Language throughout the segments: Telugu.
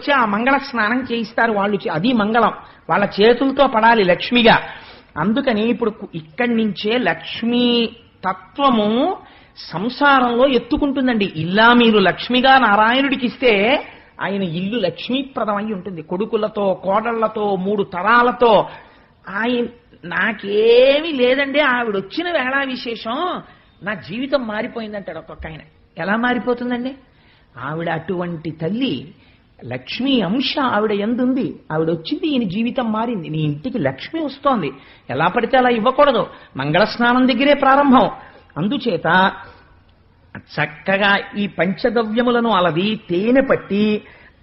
వచ్చి ఆ మంగళ స్నానం చేయిస్తారు వాళ్ళు. అది మంగళం, వాళ్ళ చేతులతో పడాలి లక్ష్మిగా. అందుకని ఇప్పుడు ఇక్కడి నుంచే లక్ష్మీ తత్వము సంసారంలో ఎత్తుకుంటుందండి. ఇలా మీరు లక్ష్మిగా నారాయణుడికి ఇస్తే ఆయన ఇల్లు లక్ష్మీప్రదమై ఉంటుంది. కొడుకులతో, కోడళ్లతో, 3 తరాలతో. ఆయన నాకేమీ లేదండి, ఆవిడ వచ్చిన వేళ విశేషం, నా జీవితం మారిపోయిందంటాడు ఒక్కొక్క ఆయన. ఎలా మారిపోతుందండి? ఆవిడ అటువంటి తల్లి, లక్ష్మీ అంశ ఆవిడ ఎందుంది. ఆవిడ వచ్చింది, ఈయన జీవితం మారింది. నీ ఇంటికి లక్ష్మి వస్తోంది, ఎలా పడితే అలా ఇవ్వకూడదు. మంగళ స్నానం దగ్గరే ప్రారంభం. అందుచేత చక్కగా ఈ పంచగవ్యములను అలది తేనె పట్టి,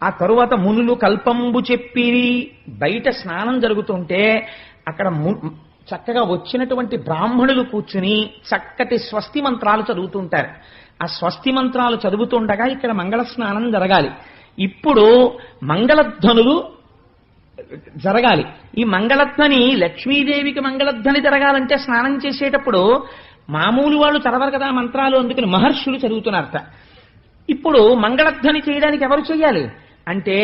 ఆ తరువాత మునులు కల్పంబు చెప్పి బయట స్నానం జరుగుతుంటే అక్కడ చక్కగా వచ్చినటువంటి బ్రాహ్మణులు కూర్చుని చక్కటి స్వస్తి మంత్రాలు చదువుతుంటారు. ఆ స్వస్తి మంత్రాలు చదువుతుండగా ఇక్కడ మంగళ స్నానం జరగాలి. ఇప్పుడు మంగళధ్వనులు జరగాలి. ఈ మంగళధ్వని, లక్ష్మీదేవికి మంగళధ్వని జరగాలంటే స్నానం చేసేటప్పుడు మామూలు వాళ్ళు చదవరు కదా మంత్రాలు, అందుకని మహర్షులు చదువుతున్నారట. ఇప్పుడు మంగళధ్వని చేయడానికి ఎవరు చేయాలి అంటే,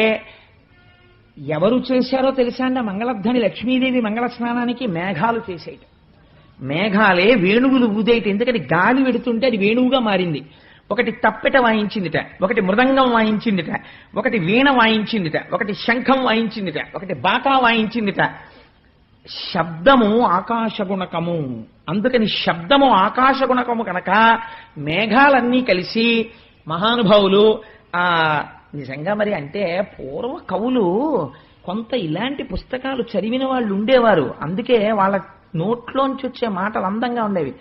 ఎవరు చేశారో తెలుసా అండి మంగళధ్వని లక్ష్మీదేవి మంగళ స్నానానికి? మేఘాలు చేసేట. మేఘాలే వేణువులు ఊదేయట. ఎందుకని గాలి వెడుతుంటే అది వేణువుగా మారింది. ఒకటి తప్పెట వాయించిందిట, ఒకటి మృదంగం వాయించిందిట, ఒకటి వీణ వాయించిందిట, ఒకటి శంఖం వాయించిందిట, ఒకటి బాకా వాయించిందిట. శబ్దము ఆకాశగుణకము. అందుకని శబ్దము ఆకాశగుణకము కనుక మేఘాలన్నీ కలిసి మహానుభావులు నిజంగా మరి అంటే పూర్వ కవులు కొంత ఇలాంటి పుస్తకాలు చదివిన వాళ్ళు ఉండేవారు. అందుకే వాళ్ళ నోట్లోంచి వచ్చే మాటలు అందంగా ఉండేవి.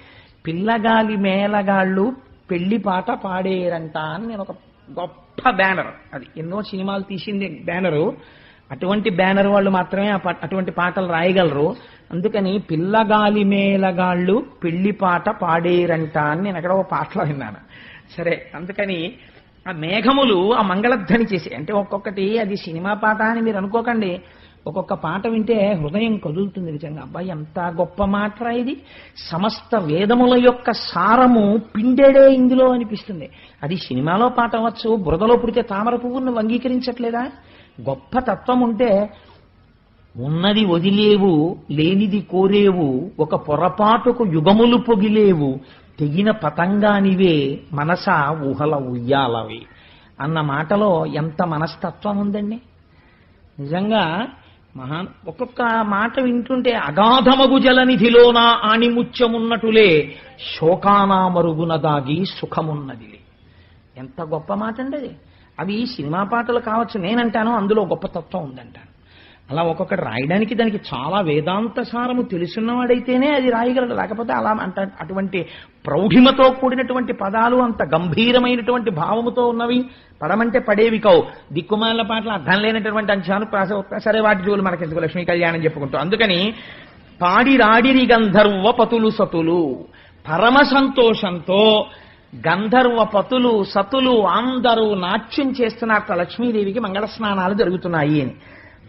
పిల్లగాలి మేళగాళ్ళు పెళ్లి పాట పాడేరంట అని నేను ఒక గొప్ప బ్యానర్, అది ఎన్నో సినిమాలు తీసింది బ్యానరు. అటువంటి బ్యానర్ వాళ్ళు మాత్రమే అటువంటి పాటలు రాయగలరు. అందుకని పిల్లగాలి మేళగాళ్ళు పెళ్లి పాట పాడేరంట అని నేను అక్కడ ఒక పాటలో విన్నాను. సరే, అందుకని ఆ మేఘములు ఆ మంగళధ్వని చేసి, అంటే ఒక్కొక్కటి అది సినిమా పాట అని మీరు అనుకోకండి. ఒక్కొక్క పాట వింటే హృదయం కదులుతుంది నిజంగా. అబ్బాయి ఎంత గొప్ప మాట ఇది, సమస్త వేదముల యొక్క సారము పిండేడే ఇందులో అనిపిస్తుంది. అది సినిమాలో పాట అవ్వచ్చు, బురదలో పుడితే తామర పువ్వును అంగీకరించట్లేదా? గొప్ప తత్వం ఉంటే ఉన్నది వదిలేవు, లేనిది కోరేవు, ఒక పొరపాటుకు యుగములు పొగిలేవు, తెగిన పతంగానివే మనసా ఊహల ఉయ్యాలవి అన్న మాటలో ఎంత మనస్తత్వం ఉందండి నిజంగా. ఒక్కొక్క మాట వింటుంటే అగాధమగు జలనిధిలోన ఆణిముత్యమున్నటులే శోకానా మరుగున దాగి సుఖమున్నది. ఎంత గొప్ప మాట అండి అది. అవి సినిమా పాటలు కావచ్చు, నేనంటాను అందులో గొప్ప తత్వం ఉందంటాను. అలా ఒక్కొక్కటి రాయడానికి దానికి చాలా వేదాంత సారము తెలుసున్నవాడైతేనే అది రాయగలడు. లేకపోతే అలా అటువంటి ప్రౌఢిమతో కూడినటువంటి పదాలు, అంత గంభీరమైనటువంటి భావముతో ఉన్నవి పడమంటే పడేవి కావు. దిక్కుమాల పాటలు అర్థం లేనటువంటి అంశాలు సరే వాటి జోలు మనకెందుకు, లక్ష్మీ కళ్యాణం చెప్పుకుంటాం. అందుకని పాడిరాడిరి గంధర్వ పతులు సతులు, పరమ సంతోషంతో గంధర్వ పతులు సతులు అందరూ నాట్యం చేస్తున్నారు. లక్ష్మీదేవికి మంగళ స్నానాలు జరుగుతున్నాయి అని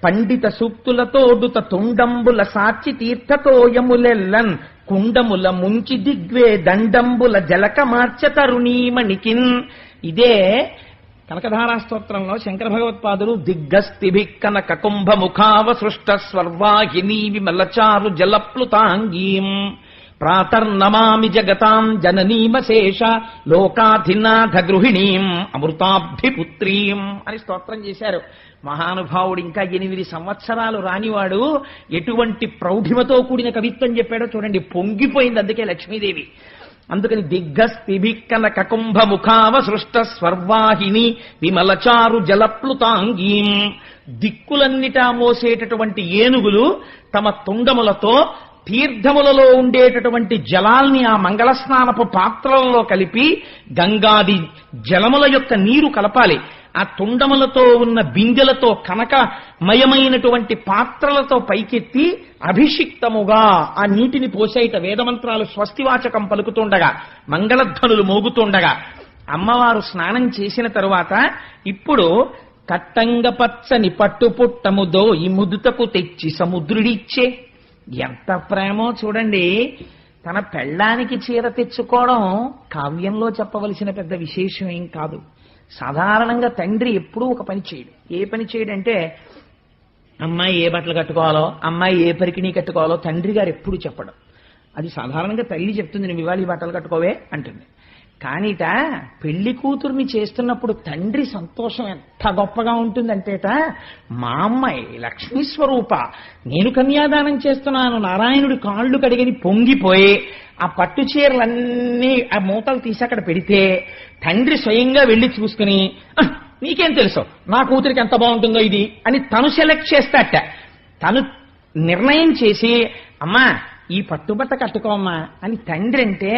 పండిత సూక్తులతోడుత తుండంబుల సాచి తీర్థతోయములెల్లన్ కుండముల ముంచి దిగ్వే దండంబుల జలక మార్చ తరుణీమణికిన్. ఇదే కనకధారా స్తోత్రంలో శంకర భగవత్పాదులు దిగ్గస్తిభిక్కన కకుంభ ముఖావ సృష్ట స్వర్వాహినీ విమలచారు జలప్లుతాంగీం ప్రాతర్నమామి జగతాం జననీమశేష లోకాధినాథ గృహిణీం అమృతాభిపుత్రీం అని స్తోత్రం చేశారు మహానుభావుడు. ఇంకా 8 సంవత్సరాలు రానివాడు ఎటువంటి ప్రౌఢిమతో కూడిన కవిత్వం చెప్పాడో చూడండి, పొంగిపోయింది అందుకే లక్ష్మీదేవి. అందుకని దిగ్గస్తిభిక్కన కకుంభ ముఖావ సృష్ట స్వర్వాహిని విమలచారు జలప్లుతాంగీం. దిక్కులన్నిటా మోసేటటువంటి ఏనుగులు తమ తుండములతో తీర్థములలో ఉండేటటువంటి జలాల్ని ఆ మంగళస్నానపు పాత్రలలో కలిపి గంగాది జలముల యొక్క నీరు కలపాలి. ఆ తుండములతో ఉన్న బిందెలతో కనకమయమైనటువంటి పాత్రలతో పైకెత్తి అభిషిక్తముగా ఆ నీటిని పోసేట వేదమంత్రాలు స్వస్తివాచకం పలుకుతుండగా, మంగళధ్వనులు మోగుతుండగా అమ్మవారు స్నానం చేసిన తరువాత ఇప్పుడు కట్టంగ పచ్చని పట్టుపుట్టముదో ఈ ముదుతకు తెచ్చి సముద్రుడిచ్చే. ఎంత ప్రేమో చూడండి. తన పెళ్ళానికి చీర తెచ్చుకోవడం కావ్యంలో చెప్పవలసిన పెద్ద విశేషం ఏం కాదు. సాధారణంగా తండ్రి ఎప్పుడూ ఒక పని చేయడు. ఏ పని చేయడంటే అమ్మాయి ఏ బట్టలు కట్టుకోవాలో, అమ్మాయి ఏ పరికిణీ కట్టుకోవాలో తండ్రి గారు ఎప్పుడు చెప్పడం. అది సాధారణంగా తల్లి చెప్తుంది, నువ్వు ఇవాళ ఈ బట్టలు కట్టుకోవే అంటుంది. కానీట పెళ్లి కూతుర్ని చేస్తున్నప్పుడు తండ్రి సంతోషం ఎంత గొప్పగా ఉంటుందంటేట, మా అమ్మాయి లక్ష్మీ స్వరూప, నేను కన్యాదానం చేస్తున్నాను, నారాయణుడి కాళ్ళు కడిగని పొంగిపోయి ఆ పట్టు చీరలన్నీ ఆ మూతలు తీసి అక్కడ పెడితే తండ్రి స్వయంగా వెళ్లి చూసుకుని, నీకేం తెలుసు నా కూతురికి ఎంత బాగుంటుందో ఇది అని తను సెలెక్ట్ చేస్తాట. తను నిర్ణయం చేసి, అమ్మా ఈ పట్టుబట్ట కట్టుకోమ్మా అని తండ్రి అంటే